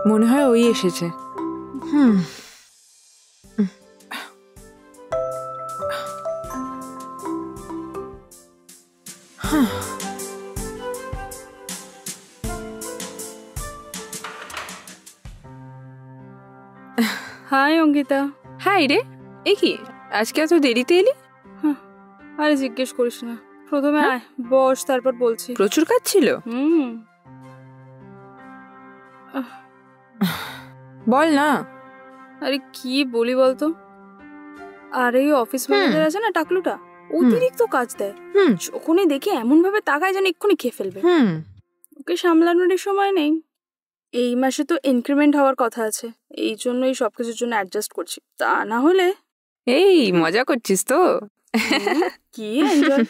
মনে হয় ওই এসেছে। হাই অঙ্কিতা। হাই রে, এ কি আজকে এত দেরিতে এলি? আরে জিজ্ঞেস করিস না, প্রথমে আয় বস, তারপর বলছি। প্রচুর কাজ ছিল? বল না। আরে কি বলি বলতো, আর এই অফিস ম্যানেজার আছে না টাকলুটা, অতিরিক্ত কাজ দেয়। যখনই দেখি এমন ভাবে তাকায় যেন এক্ষুনি খেয়ে ফেলবে। ওকে সামলানোর সময় নেই। এই মাসে তো ইনক্রিমেন্ট হওয়ার কথা আছে, এই জন্য এই সবকিছুর জন্য অ্যাডজাস্ট করছি, তা না হলে। এই মজা করছিস তো? কি এনজয়!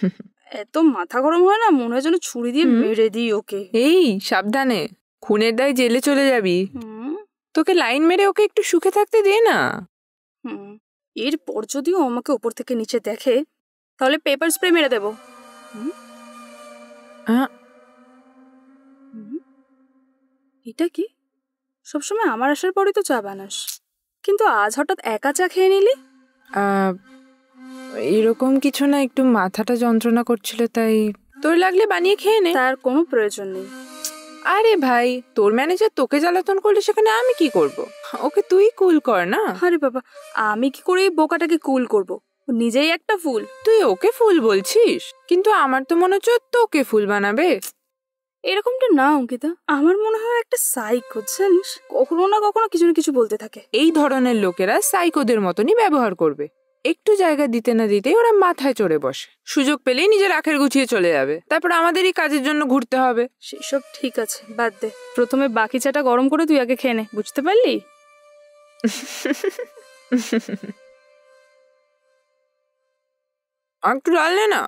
এত মাথা গরম হয় না, মনে হয় যেন ছুরি দিয়ে মেরে দিই ওকে। এই সাবধানে, খুনের দায় জেলে চলে যাবি। তোকে লাইন মেরে ওকে একটু সুখে থাকতে দে না। এরপর যদিও আমাকে ওপর থেকে নিচে দেখে, তাহলে পেপার স্প্রে মেরে দেব। এটা কি? সবসময় আমার আসার পরই তো চা বানাস, কিন্তু আজ হঠাৎ একা চা খেয়ে নিলি? এরকম কিছু না, একটু মাথাটা যন্ত্রণা করছিল তাই। তোর লাগলে বানিয়ে খেয়ে নে। তার কোনো প্রয়োজন নেই। আরে ভাই, তোর ম্যানেজার তোকে জ্বালাতন করলে সেখানে আমি কি করব? ওকে তুই কুল কর না। আরে বাবা, আমি কি করে এই বোকাটাকে কুল করব? নিজেই একটা ফুল। তুই ওকে ফুল বলছিস, কিন্তু আমার তো মনে হচ্ছে তোকে ফুল বানাবে। এরকমটা না অঙ্কিতা, আমার মনে হয় একটা সাইকো, জানিস, কখনো না কখনো কিছু না কিছু বলতে থাকে। এই ধরনের লোকেরা সাইকোদের মতনই ব্যবহার করবে। একটু জায়গা দিতে না দিতেই ওরা মাথায় চড়ে বসে, সুযোগ পেলেই নিজের আখের গুছিয়ে চলে যাবে, তারপর আমাদেরই কাজের জন্য ঘুরতে হবে। সেসব ঠিক আছে, বাদ দে। প্রথমে বাকি চাটা গরম করে তুই আগে খেয়ে নে, বুঝতে পারলি? একটু ডাল নে না।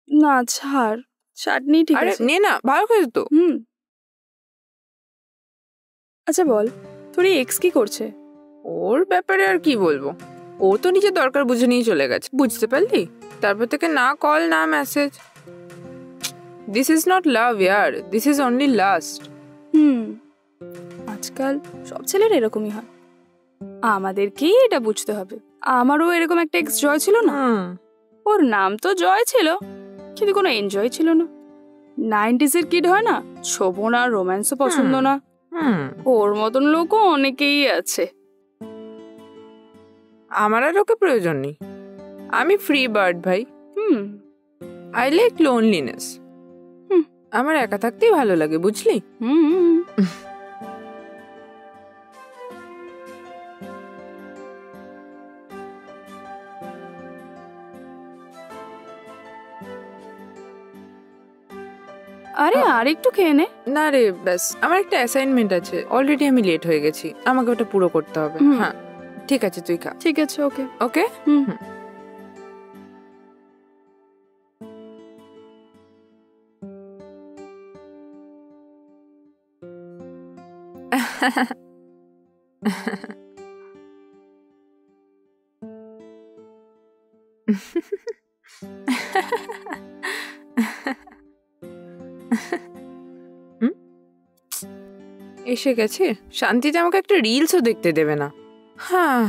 না ছাড়, চাটনি ঠিক আছে। নে না, ভালো খেতে তো। আচ্ছা বল, তোর এক্স কি করছে? ওর ব্যাপারে আর কি বলবো, ও তো নিজের দরকার বুঝে নিয়ে চলে গেছে, বুঝতে পারলি? তারপর থেকে না কল না message. This is not love year, this is only last. আজকাল সব ছেলেরা এরকমই হয়, আমাদেরকেই এটা বুঝতে হবে। আমারও এরকম একটা এক্স জয় ছিল না, ওর নাম তো জয় ছিল, কিন্তু কোনো এনজয় ছিল না। 90s এর কিড হয় না, শোভন আর রোম্যান্সও পছন্দ না। ওর মতন লোকও অনেকেই আছে। আমার আর ওকে প্রয়োজন নেই, আমি ফ্রি বার্ড ভাই। I like loneliness. আমার একা থাকতেই ভালো লাগে, বুঝলি? আরে আর একটু খেয়ে নে। না রে, ব্যাস আমার একটা অ্যাসাইনমেন্ট আছে, অলরেডি আমি লেট হয়ে গেছি, আমাকে ওটা পুরো করতে হবে। হ্যাঁ ঠিক আছে, তুই খা। ঠিক আছে, ওকে ওকে। এসে গেছে, শান্তিতে আমাকে একটা রিলসও দেখতে দেবে না। হ্যাঁ,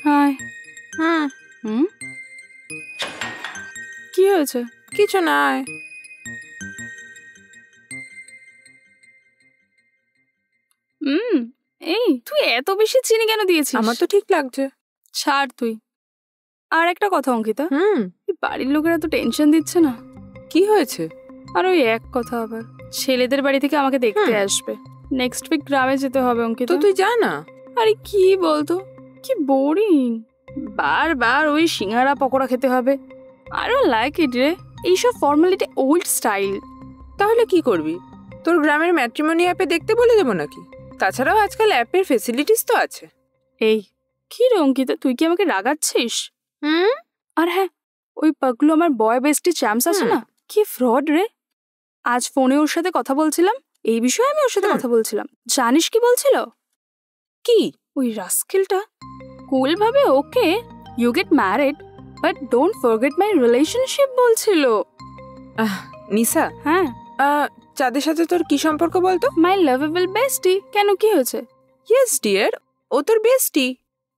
হাই। হুম হয়েছে? কিছু নাই। এই তুই এত বেশি চিনি কেন দিয়েছিস? আমার তো ঠিক লাগছে। ছাড় তুই। আর একটা কথা অঙ্কিতা, বাড়ির লোকেরা তো টেনশন দিচ্ছে না? কি হয়েছে? আর ওই এক কথা, আবার ছেলেদের বাড়ি থেকে আমাকে দেখতে আসবে। নেক্সট উইক গ্রামে যেতে হবে অঙ্কিতা। তো তুই যা না। আরে কি বলতো, কি বোরিং, বারবার ওই সিঙ্গারা পকোড়া খেতে হবে। আই ডোন্ট লাইক ইট রে, এইসব ফর্মালিটি ওল্ড স্টাইল। তাহলে কি করবি? তোর গ্রামের ম্যাট্রিমনি অ্যাপে দেখতে বলে দেবো নাকি? তাছাড়াও আজকাল অ্যাপের ফেসিলিটিস তো আছে। এই কি রে অঙ্কিতা, তুই কি আমাকে রাগাচ্ছিস? আর হ্যাঁ, ওই পাগলু আমার বয় বেস্টি চ্যাম্পস আছে না, কি ফ্রড রে। আজ ফোনে ওর সাথে কথা বলছিলাম, এই বিষয়ে আমি ওর সাথে কথা বলছিলাম। জানিস কি বলছিল? কি? ওই রাস্কেলটা কুল ভাবে okay you get married but don't forget my relationship বলছিল। নিশা, হ্যাঁ, চাঁদের সাথে তোর কি সম্পর্ক বলতো? My lovable bestie. কেন, কি হয়েছে? ইয়েস ডিয়ার, ও তোর বেস্টি,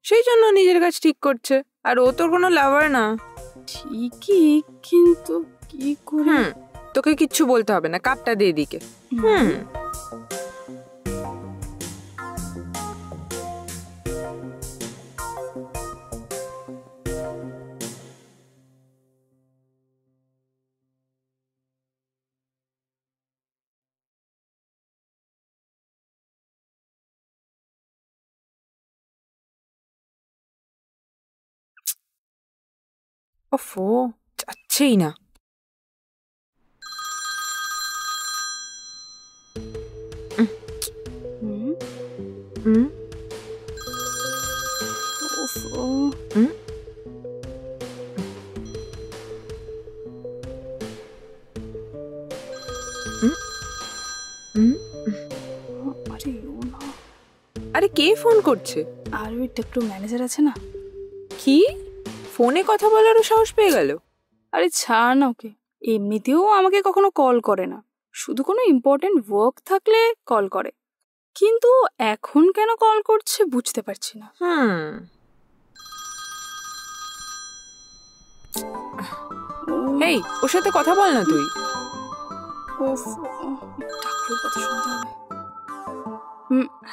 সেই জন্য নিজের কাজ ঠিক করছে। আর ও তোর কোনো লাভার না। ঠিকই, কিন্তু কি করে? তোকে কিচ্ছু বলতে হবে না, কাপটা দে এদিকে। ওফো, যাচ্ছেই না। আরে কে ফোন করছে? আর ওই টেকটো ম্যানেজার আছে না। কি? ফোনে কথা বলারও সাহস পেয়ে গেল? আরে ছাড় না ওকে, এমনিতেও আমাকে কখনো কল করে না, শুধু কোনো ইম্পর্টেন্ট ওয়ার্ক থাকলে কল করে। কিন্তু এখন কেন কল করছে বুঝতে পারছি না। এই, ওর সাথে কথা বল না তুই।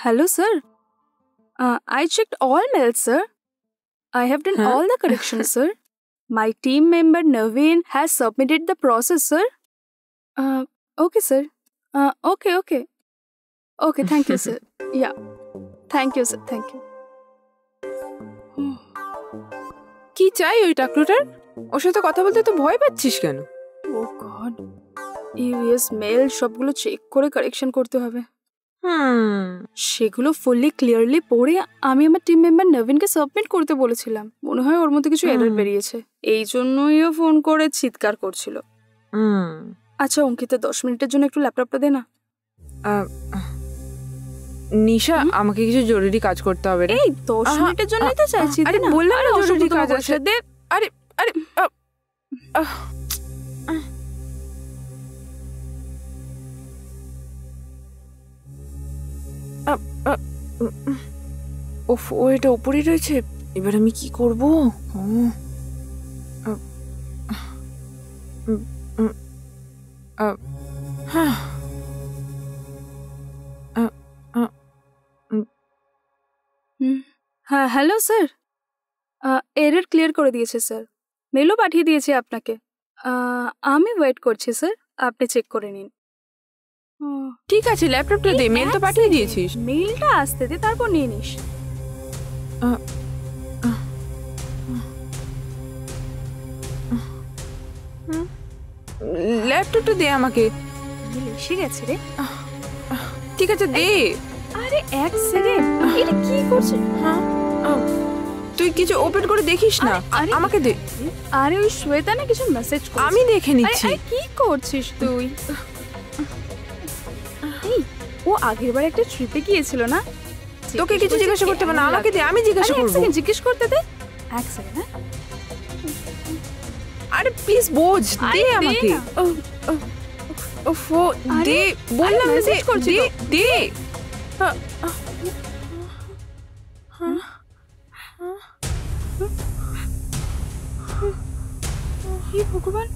Hello sir, I checked all mails, sir. I have done all the corrections, sir. My team member Naveen has submitted the process, sir. Okay, sir. Okay. Okay, thank you, sir. Yeah. Thank you, sir. Thank you. কি চাই ওই টাকলুটার? ওর সাথে কথা বলতে তো ভয় পাচ্ছিস কেন? Oh God. ইউএস মেল সবগুলো চেক করে কারেকশন করতে হবে। সেগুলো ফুললি ক্লিয়ারলি পড়ে আমি আমার টিম মেম্বার নবীনকে সাবমিট করতে বলেছিলাম। মনে হয় ওর মধ্যে কিছু এরর বেরিয়েছে, এই জন্যই ও ফোন করে চিৎকার করছিল। আচ্ছা অঙ্কিতা, 10 মিনিটের জন্য একটু ল্যাপটপটা দে না। নিশা, আমাকে কিছু জরুরি কাজ করতে হবে রে। এই 10 মিনিটের জন্যই তো চাইছি। আরে বললাম না জরুরি কাজ আছে। দে। আরে ওফ, ও এটা উপরেই রয়েছে। এবার আমি কি করব? হ্যাঁ হ্যালো স্যার, এরর ক্লিয়ার করে দিয়েছে স্যার, মেলও পাঠিয়ে দিয়েছে আপনাকে। আমি ওয়েট করছি স্যার, আপনি চেক করে নিন। ঠিক আছে, ল্যাপটপটা দে, মেল তো পাঠিয়ে দিয়েছিস। মেলটা আসতে দে, তারপর নিয়ে নিস। ল্যাপটপটা দে আমাকে। এসে গেছে রে। ঠিক আছে দে। আরে এক সেকেন্ড, এটা কি করছিস? তুই কিছু ওপেন করে দেখিস না, আমাকে দে। আরে ওই শ্বেতা না কিছু মেসেজ করছে, আমি দেখে নিচ্ছি। কি করছিস তুই? ও আগেরবার একটা ট্রিপে গিয়েছিল না? তোকে কিছু জিজ্ঞাসা করতে হবে না, আমাকে দে, আমি জিজ্ঞাসা করব। জিজ্ঞেস করতে দে, এক সেকেন্ড। আরে প্লিজ বোঝ, দে আমাকে। ওফো, দে, বললাম দে, দে। হে ভগবান,